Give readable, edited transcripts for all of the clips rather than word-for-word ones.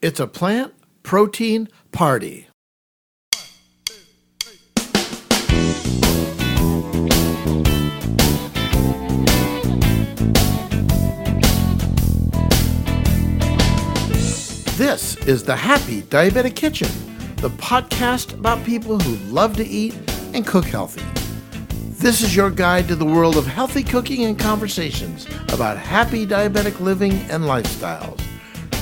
It's a plant protein party. This is the Happy Diabetic Kitchen, the podcast about people who love to eat and cook healthy. This is your guide to the world of healthy cooking and conversations about happy diabetic living and lifestyles,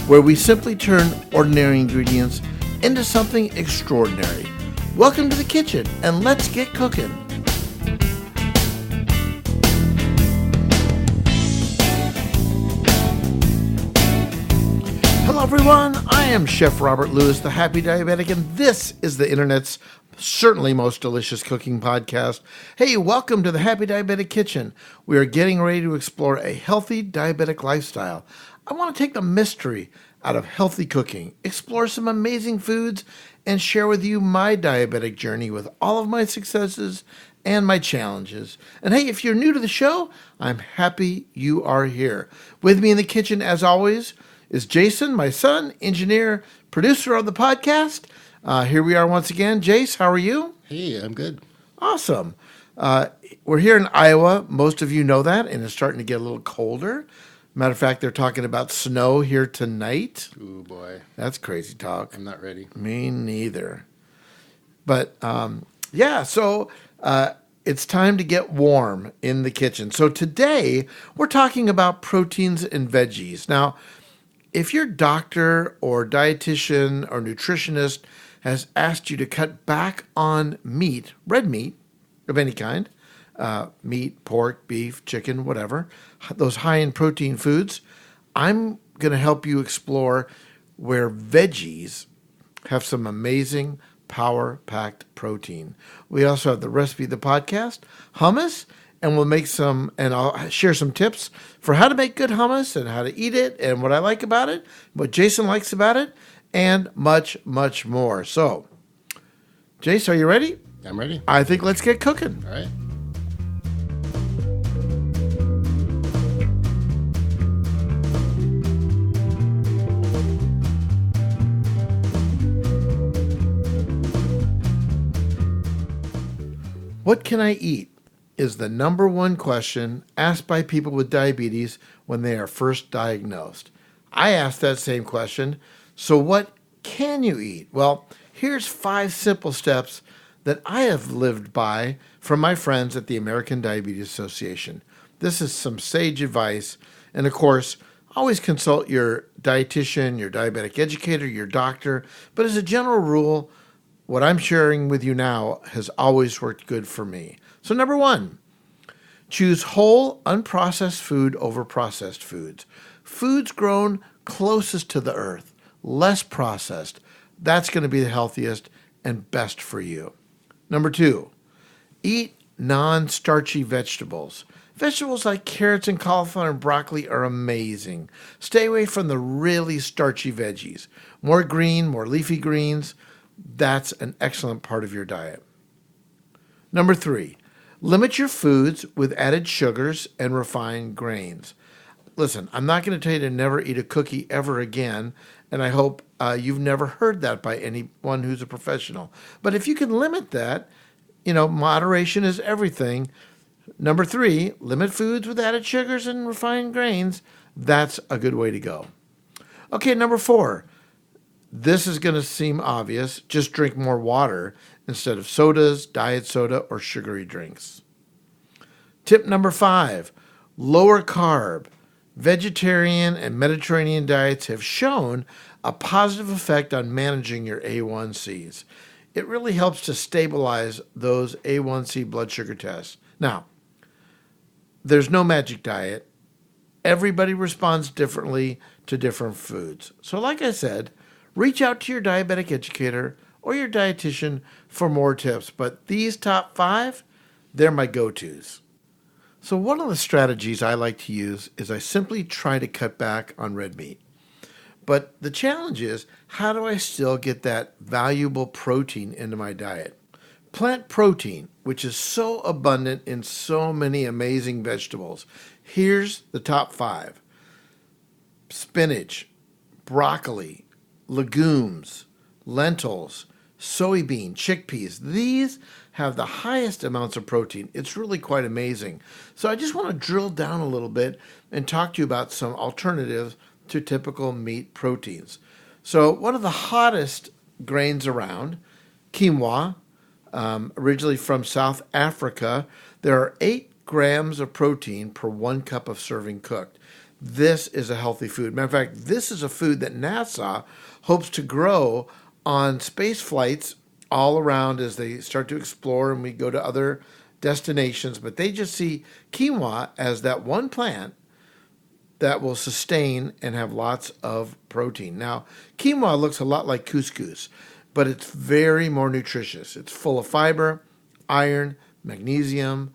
where we simply turn ordinary ingredients into something extraordinary. Welcome to the kitchen, and let's get cooking. Hello everyone, I am Chef Robert Lewis, the Happy Diabetic, and this is the internet's certainly most delicious cooking podcast. Hey, welcome to the Happy Diabetic Kitchen. We are getting ready to explore a healthy diabetic lifestyle. I want to take the mystery out of healthy cooking, explore some amazing foods, and share with you my diabetic journey with all of my successes and my challenges. And hey, if you're new to the show, I'm happy you are here. With me in the kitchen, as always, is Jason, my son, engineer, producer of the podcast. Here we are once again. Jace, how are you? Hey, I'm good. Awesome. We're here in Iowa. Most of you know that, and it's starting to get a little colder. Matter of fact, they're talking about snow here tonight. Ooh, boy. That's crazy talk. I'm not ready. Me neither. But, so it's time to get warm in the kitchen. So today, we're talking about proteins and veggies. Now, if your doctor or dietitian or nutritionist has asked you to cut back on meat, red meat of any kind, meat, pork, beef, chicken, whatever, those high in protein foods, I'm going to help you explore where veggies have some amazing power-packed protein. We also have the recipe of the podcast, hummus, and we'll make some, and I'll share some tips for how to make good hummus and how to eat it and what I like about it, what Jason likes about it, and much, much more. So, Jace, are you ready? I'm ready. I think let's get cooking. All right. What can I eat is the number one question asked by people with diabetes when they are first diagnosed. I asked that same question. So what can you eat? Well, here's 5 simple steps that I have lived by from my friends at the American Diabetes Association. This is some sage advice. And of course, always consult your dietitian, your diabetic educator, your doctor. But as a general rule, what I'm sharing with you now has always worked good for me. So number 1, choose whole, unprocessed food over processed foods. Foods grown closest to the earth, less processed. That's going to be the healthiest and best for you. Number 2, eat non-starchy vegetables. Vegetables like carrots and cauliflower and broccoli are amazing. Stay away from the really starchy veggies. More green, more leafy greens. That's an excellent part of your diet. Number 3, limit your foods with added sugars and refined grains. Listen, I'm not going to tell you to never eat a cookie ever again, and I hope you've never heard that by anyone who's a professional. But if you can limit that, moderation is everything. Number 3, limit foods with added sugars and refined grains. That's a good way to go. Okay, number 4. This is going to seem obvious. Just drink more water instead of sodas, diet soda, or sugary drinks. Tip number 5, lower carb. Vegetarian and Mediterranean diets have shown a positive effect on managing your A1Cs. It really helps to stabilize those A1C blood sugar tests. Now, there's no magic diet. Everybody responds differently to different foods. So like I said, reach out to your diabetic educator or your dietitian for more tips. But these top 5, they're my go-tos. So one of the strategies I like to use is I simply try to cut back on red meat. But the challenge is, how do I still get that valuable protein into my diet? Plant protein, which is so abundant in so many amazing vegetables. Here's the top 5. Spinach, broccoli, legumes, lentils, soybean, chickpeas. These have the highest amounts of protein. It's really quite amazing. So I just want to drill down a little bit and talk to you about some alternatives to typical meat proteins. So one of the hottest grains around, quinoa, originally from South Africa. There are 8 grams of protein per 1 cup of serving cooked. This is a healthy food. Matter of fact, this is a food that NASA hopes to grow on space flights all around as they start to explore and we go to other destinations. But they just see quinoa as that one plant that will sustain and have lots of protein. Now, quinoa looks a lot like couscous, but it's very more nutritious. It's full of fiber, iron, magnesium.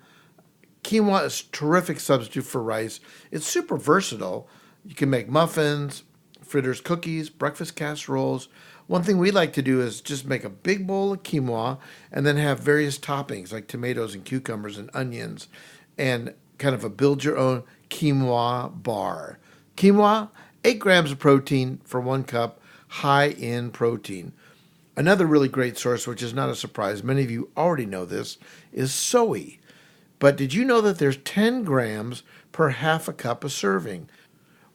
Quinoa is a terrific substitute for rice. It's super versatile. You can make muffins, fritters, cookies, breakfast casseroles. One thing we like to do is just make a big bowl of quinoa and then have various toppings like tomatoes and cucumbers and onions and kind of a build your own quinoa bar. Quinoa, 8 grams of protein for 1 cup, high in protein. Another really great source, which is not a surprise, many of you already know this, is soy. But did you know that there's 10 grams per half a cup of serving?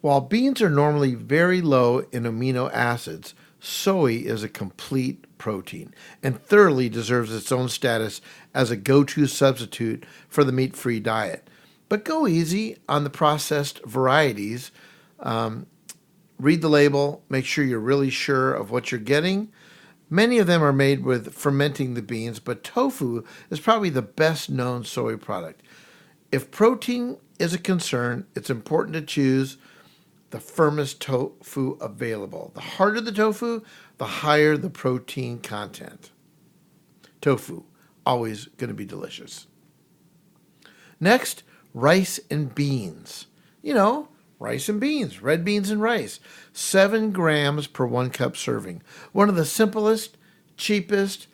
While beans are normally very low in amino acids, soy is a complete protein and thoroughly deserves its own status as a go-to substitute for the meat-free diet. But go easy on the processed varieties. Read the label, make sure you're really sure of what you're getting. Many of them are made with fermenting the beans, but tofu is probably the best known soy product. If protein is a concern, it's important to choose the firmest tofu available. The harder the tofu, the higher the protein content. Tofu, always going to be delicious. Next, rice and beans. Rice and beans, red beans and rice. 7 grams per 1 cup serving. One of the simplest, cheapest,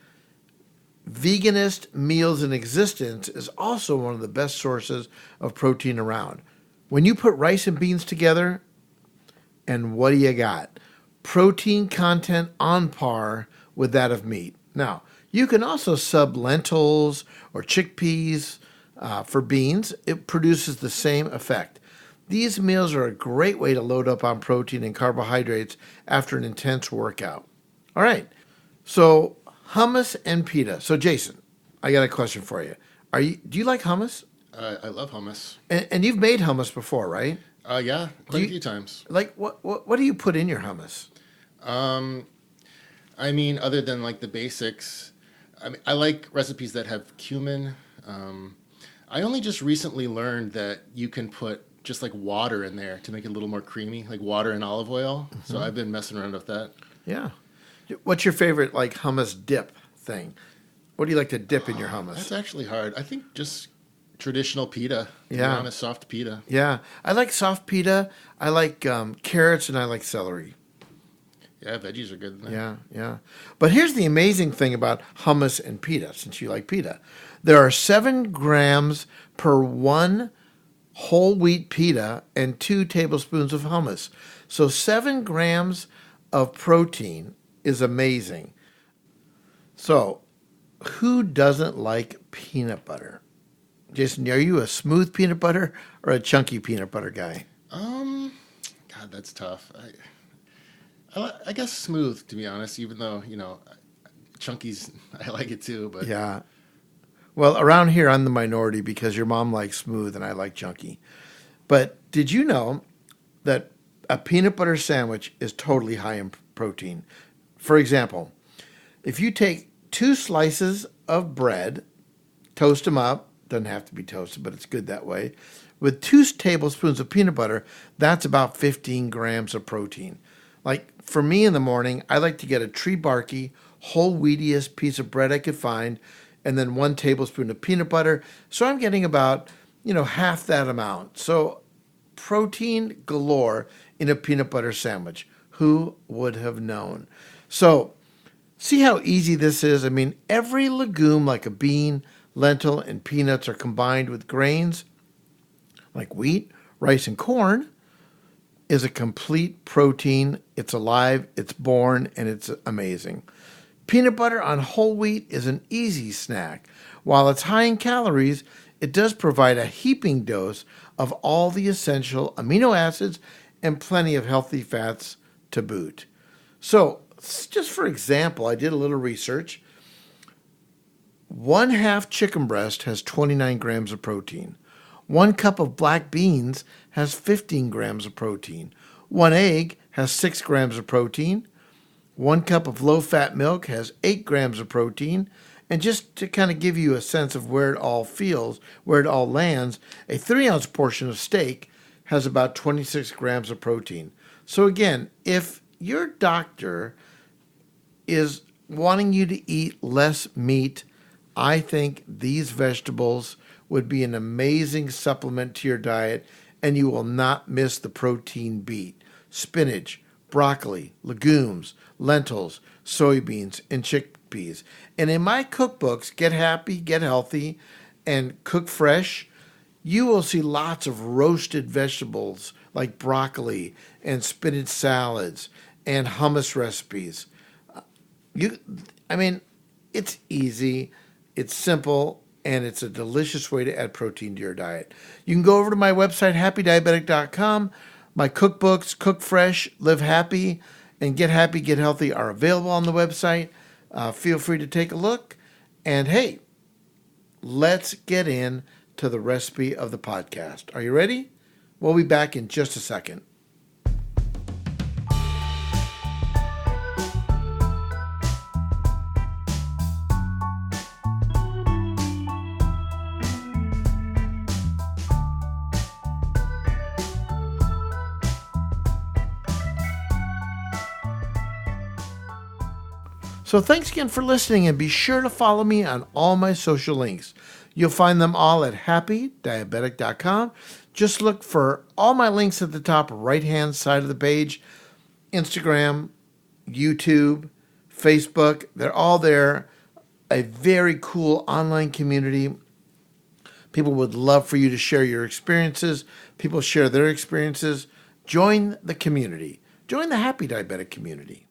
veganist meals in existence is also one of the best sources of protein around. When you put rice and beans together, and what do you got? Protein content on par with that of meat. Now, you can also sub lentils or chickpeas for beans. It produces the same effect. These meals are a great way to load up on protein and carbohydrates after an intense workout. All right, so hummus and pita. So Jason, I got a question for you. Do you like hummus? I love hummus. And you've made hummus before, right? Yeah, quite a few times. Like what do you put in your hummus? Other than like the basics, I like recipes that have cumin. I only just recently learned that you can put just like water in there to make it a little more creamy, like water and olive oil. Mm-hmm. So I've been messing around with that. Yeah. What's your favorite like hummus dip thing? What do you like to dip in your hummus? That's actually hard. I think just traditional pita. Yeah. Honest, soft pita. Yeah. I like soft pita. I like carrots and I like celery. Yeah, veggies are good in there. Yeah, yeah. But here's the amazing thing about hummus and pita, since you like pita. There are 7 grams per 1 whole wheat pita and 2 tablespoons of hummus. So 7 grams of protein is amazing. So who doesn't like peanut butter? Jason, are you a smooth peanut butter or a chunky peanut butter guy? God, that's tough. I guess smooth, to be honest, even though, chunky's, I like it too. But yeah. Well, around here, I'm the minority because your mom likes smooth and I like chunky. But did you know that a peanut butter sandwich is totally high in protein? For example, if you take 2 slices of bread, toast them up, doesn't have to be toasted, but it's good that way, with 2 tablespoons of peanut butter, that's about 15 grams of protein. Like for me in the morning, I like to get a tree barky, whole wheatiest piece of bread I could find, and then 1 tablespoon of peanut butter. So I'm getting about, half that amount. So protein galore in a peanut butter sandwich. Who would have known? So see how easy this is? Every legume like a bean, lentil, and peanuts are combined with grains like wheat, rice, and corn is a complete protein. It's alive, it's born, and it's amazing. Peanut butter on whole wheat is an easy snack. While it's high in calories, it does provide a heaping dose of all the essential amino acids and plenty of healthy fats to boot. So, just for example, I did a little research. 1/2 chicken breast has 29 grams of protein. 1 cup of black beans has 15 grams of protein. 1 egg has 6 grams of protein. 1 cup of low-fat milk has 8 grams of protein. And just to kind of give you a sense of where it all feels, where it all lands, a 3-ounce portion of steak has about 26 grams of protein. So again, if your doctor is wanting you to eat less meat, I think these vegetables would be an amazing supplement to your diet, and you will not miss the protein beat. Spinach, broccoli, legumes, lentils, soybeans, and chickpeas. And in my cookbooks, Get Happy, Get Healthy, and Cook Fresh, you will see lots of roasted vegetables like broccoli and spinach salads and hummus recipes. It's easy, it's simple, and it's a delicious way to add protein to your diet. You can go over to my website, happydiabetic.com. My cookbooks, Cook Fresh, Live Happy, and Get Happy, Get Healthy are available on the website. Feel free to take a look. And hey, let's get in to the recipe of the podcast. Are you ready? We'll be back in just a second. So thanks again for listening, and be sure to follow me on all my social links. You'll find them all at happydiabetic.com. Just look for all my links at the top right-hand side of the page. Instagram, YouTube, Facebook, they're all there. A very cool online community. People would love for you to share your experiences. People share their experiences. Join the community. Join the Happy Diabetic community.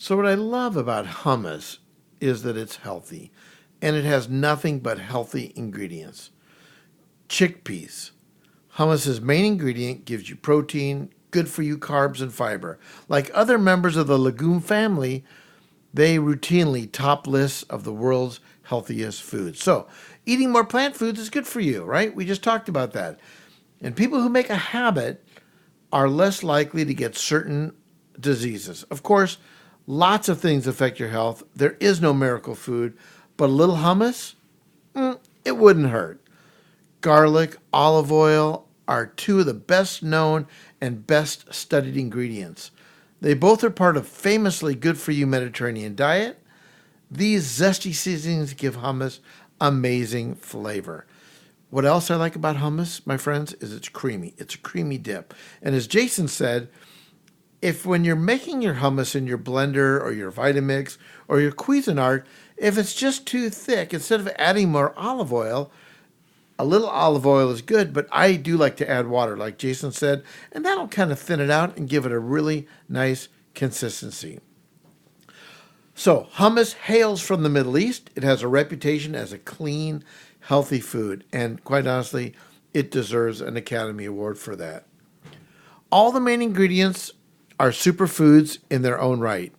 So what I love about hummus is that it's healthy, and it has nothing but healthy ingredients. Chickpeas. Hummus's main ingredient gives you protein, good for you carbs and fiber. Like other members of the legume family, they routinely top lists of the world's healthiest foods. So eating more plant foods is good for you, right? We just talked about that. And people who make a habit are less likely to get certain diseases. Of course, lots of things affect your health. There is no miracle food, but a little hummus, it wouldn't hurt. Garlic, olive oil are two of the best known and best studied ingredients. They both are part of famously good for you Mediterranean diet. These zesty seasonings give hummus amazing flavor. What else I like about hummus, my friends, is it's creamy. It's a creamy dip. And as Jason said, if when you're making your hummus in your blender or your Vitamix or your Cuisinart, if it's just too thick, instead of adding more olive oil, a little olive oil is good, but I do like to add water, like Jason said, and that'll kind of thin it out and give it a really nice consistency. So, hummus hails from the Middle East. It has a reputation as a clean, healthy food, and quite honestly, it deserves an Academy Award for that. All the main ingredients are superfoods in their own right.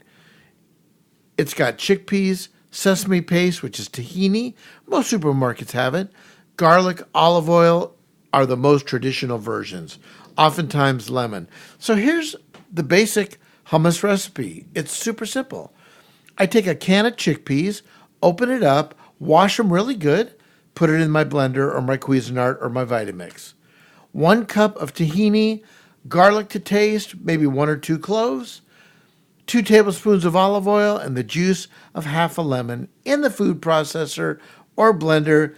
It's got chickpeas, sesame paste, which is tahini. Most supermarkets have it. Garlic, olive oil are the most traditional versions, oftentimes lemon. So here's the basic hummus recipe. It's super simple. I take a can of chickpeas, open it up, wash them really good, put it in my blender or my Cuisinart or my Vitamix. 1 cup of tahini, garlic to taste, maybe 1 or 2 cloves, 2 tablespoons of olive oil, and the juice of half a lemon in the food processor or blender.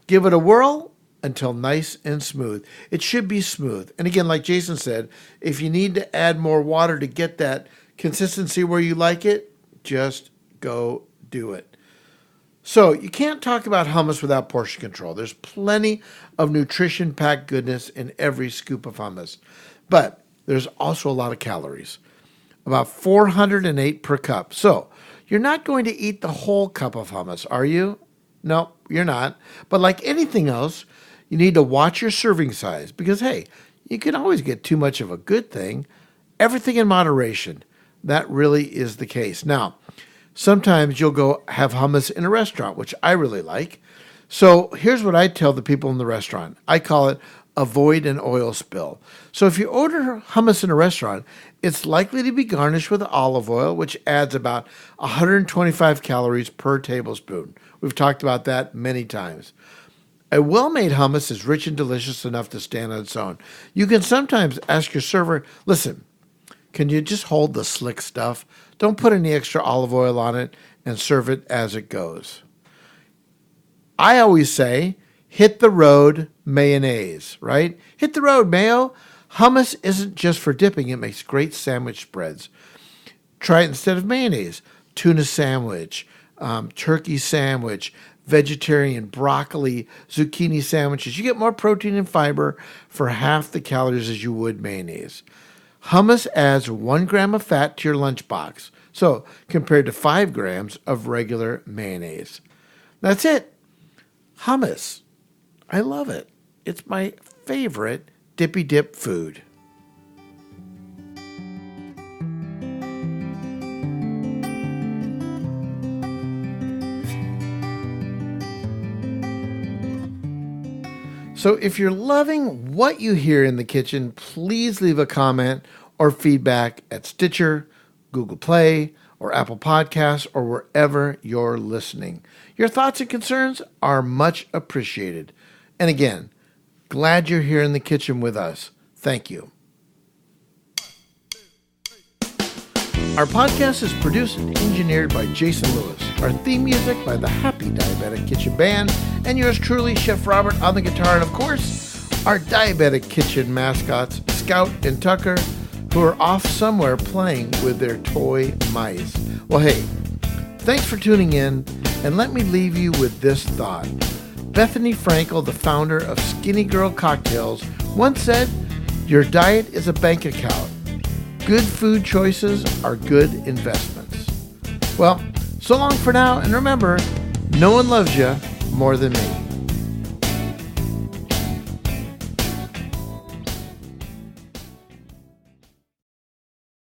Give it a whirl until nice and smooth. It should be smooth. And again, like Jason said, if you need to add more water to get that consistency where you like it, just go do it. So you can't talk about hummus without portion control. There's plenty of nutrition-packed goodness in every scoop of hummus. But there's also a lot of calories, about 408 per cup. So you're not going to eat the whole cup of hummus, are you? No, you're not. But like anything else, you need to watch your serving size because, hey, you can always get too much of a good thing. Everything in moderation. That really is the case. Now, sometimes you'll go have hummus in a restaurant, which I really like. So here's what I tell the people in the restaurant. I call it avoid an oil spill. So if you order hummus in a restaurant, it's likely to be garnished with olive oil, which adds about 125 calories per tablespoon. We've talked about that many times. A well-made hummus is rich and delicious enough to stand on its own. You can sometimes ask your server, listen, can you just hold the slick stuff? Don't put any extra olive oil on it and serve it as it goes. I always say, hit the road mayonnaise, right? Hit the road, mayo. Hummus isn't just for dipping. It makes great sandwich spreads. Try it instead of mayonnaise. Tuna sandwich, turkey sandwich, vegetarian, broccoli, zucchini sandwiches. You get more protein and fiber for half the calories as you would mayonnaise. Hummus adds 1 gram of fat to your lunchbox, so compared to 5 grams of regular mayonnaise. That's it. Hummus. I love it. It's my favorite dippy dip food. So if you're loving what you hear in the kitchen, please leave a comment or feedback at Stitcher, Google Play, or Apple Podcasts, or wherever you're listening. Your thoughts and concerns are much appreciated. And again, glad you're here in the kitchen with us. Thank you. Our podcast is produced and engineered by Jason Lewis. Our theme music by the Happy Diabetic Kitchen Band, and yours truly, Chef Robert, on the guitar. And of course, our Diabetic Kitchen mascots, Scout and Tucker, who are off somewhere playing with their toy mice. Well, hey, thanks for tuning in, and let me leave you with this thought. Bethany Frankel, the founder of Skinny Girl Cocktails, once said, "Your diet is a bank account. Good food choices are good investments." Well, so long for now, and remember, no one loves you more than me.